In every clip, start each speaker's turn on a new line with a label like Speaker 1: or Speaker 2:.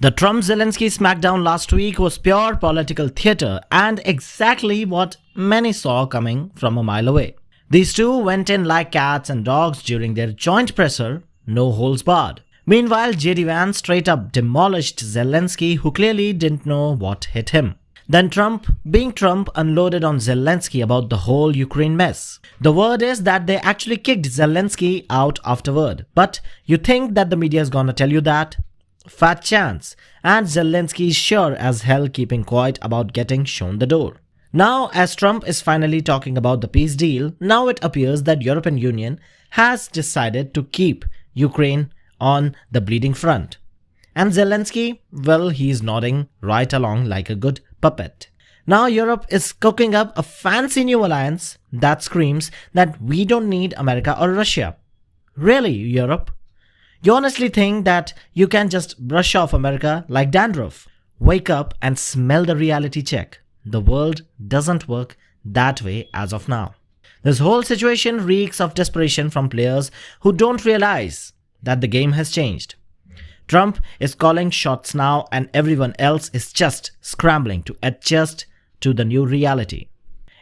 Speaker 1: The Trump-Zelensky smackdown last week was pure political theater and exactly what many saw coming from a mile away. These two went in like cats and dogs during their joint presser, no holds barred. Meanwhile, JD Vance straight up demolished Zelensky, who clearly didn't know what hit him. Then Trump, being Trump, unloaded on Zelensky about the whole Ukraine mess. The word is that they actually kicked Zelensky out afterward. But you think that the media is gonna tell you that? Fat chance. And Zelensky is sure as hell keeping quiet about getting shown the door. Now, as Trump is finally talking about the peace deal, now it appears that European Union has decided to keep Ukraine on the bleeding front. And Zelensky, well, he's nodding right along like a good puppet. Now Europe is cooking up a fancy new alliance that screams that we don't need America or Russia. Really, Europe? You honestly think that you can just brush off America like dandruff? Wake up and smell the reality check. The world doesn't work that way as of now. This whole situation reeks of desperation from players who don't realize that the game has changed. Trump is calling shots now and everyone else is just scrambling to adjust to the new reality.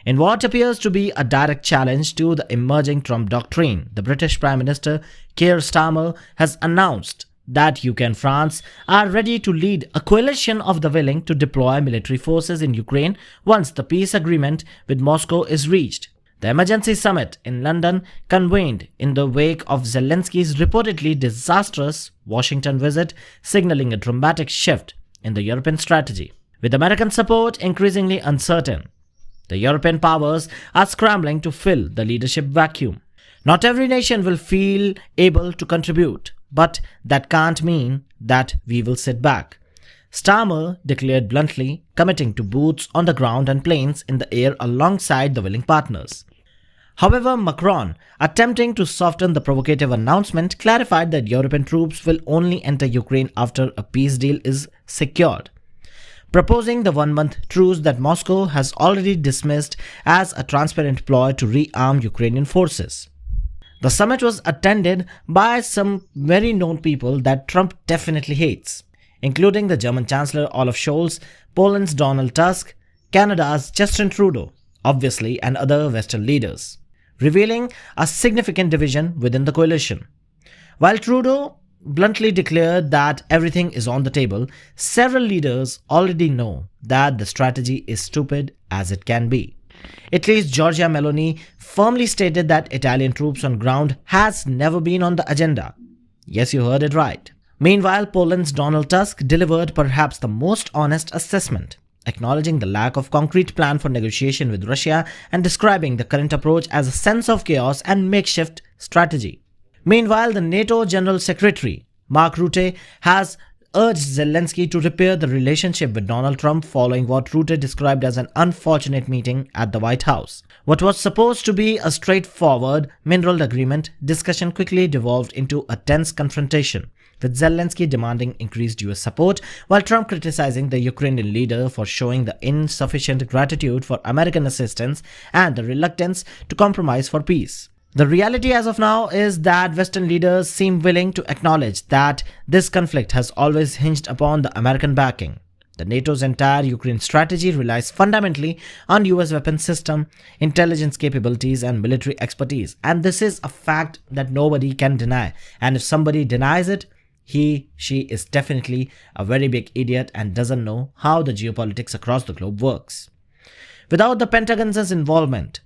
Speaker 1: In what appears to be a direct challenge to the emerging Trump doctrine, the British Prime Minister Keir Starmer has announced that UK and France are ready to lead a coalition of the willing to deploy military forces in Ukraine once the peace agreement with Moscow is reached. The emergency summit in London convened in the wake of Zelensky's reportedly disastrous Washington visit, signaling a dramatic shift in the European strategy. With American support increasingly uncertain, the European powers are scrambling to fill the leadership vacuum. Not every nation will feel able to contribute, but that can't mean that we will sit back. Starmer declared bluntly, committing to boots on the ground and planes in the air alongside the willing partners. However, Macron, attempting to soften the provocative announcement, clarified that European troops will only enter Ukraine after a peace deal is secured, proposing the one-month truce that Moscow has already dismissed as a transparent ploy to rearm Ukrainian forces. The summit was attended by some very known people that Trump definitely hates, including the German Chancellor Olaf Scholz, Poland's Donald Tusk, Canada's Justin Trudeau, obviously, and other Western leaders, revealing a significant division within the coalition. While Trudeau bluntly declared that everything is on the table, several leaders already know that the strategy is stupid as it can be. Italy's Giorgia Meloni firmly stated that Italian troops on ground has never been on the agenda. Yes, you heard it right. Meanwhile, Poland's Donald Tusk delivered perhaps the most honest assessment, acknowledging the lack of concrete plan for negotiation with Russia and describing the current approach as a sense of chaos and makeshift strategy. Meanwhile, the NATO General Secretary, Mark Rutte, has urged Zelensky to repair the relationship with Donald Trump following what Rutte described as an unfortunate meeting at the White House. What was supposed to be a straightforward mineral agreement discussion quickly devolved into a tense confrontation, with Zelensky demanding increased US support, while Trump criticizing the Ukrainian leader for showing the insufficient gratitude for American assistance and the reluctance to compromise for peace. The reality as of now is that Western leaders seem willing to acknowledge that this conflict has always hinged upon the American backing. The NATO's entire Ukraine strategy relies fundamentally on US weapons system, intelligence capabilities and military expertise, and this is a fact that nobody can deny, and if somebody denies it, she is definitely a very big idiot and doesn't know how the geopolitics across the globe works. Without the Pentagon's involvement,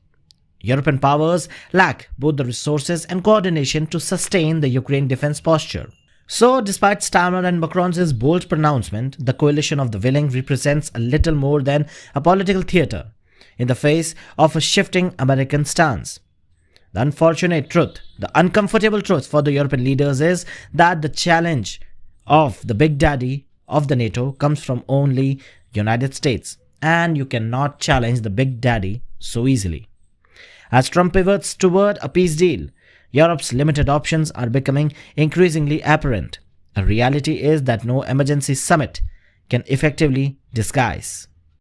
Speaker 1: European powers lack both the resources and coordination to sustain the Ukraine defense posture. So, despite Starmer and Macron's bold pronouncement, the coalition of the willing represents a little more than a political theater in the face of a shifting American stance. The unfortunate truth, the uncomfortable truth for the European leaders is that the challenge of the big daddy of the NATO comes from only United States, and you cannot challenge the big daddy so easily. As Trump pivots toward a peace deal, Europe's limited options are becoming increasingly apparent. A reality is that no emergency summit can effectively disguise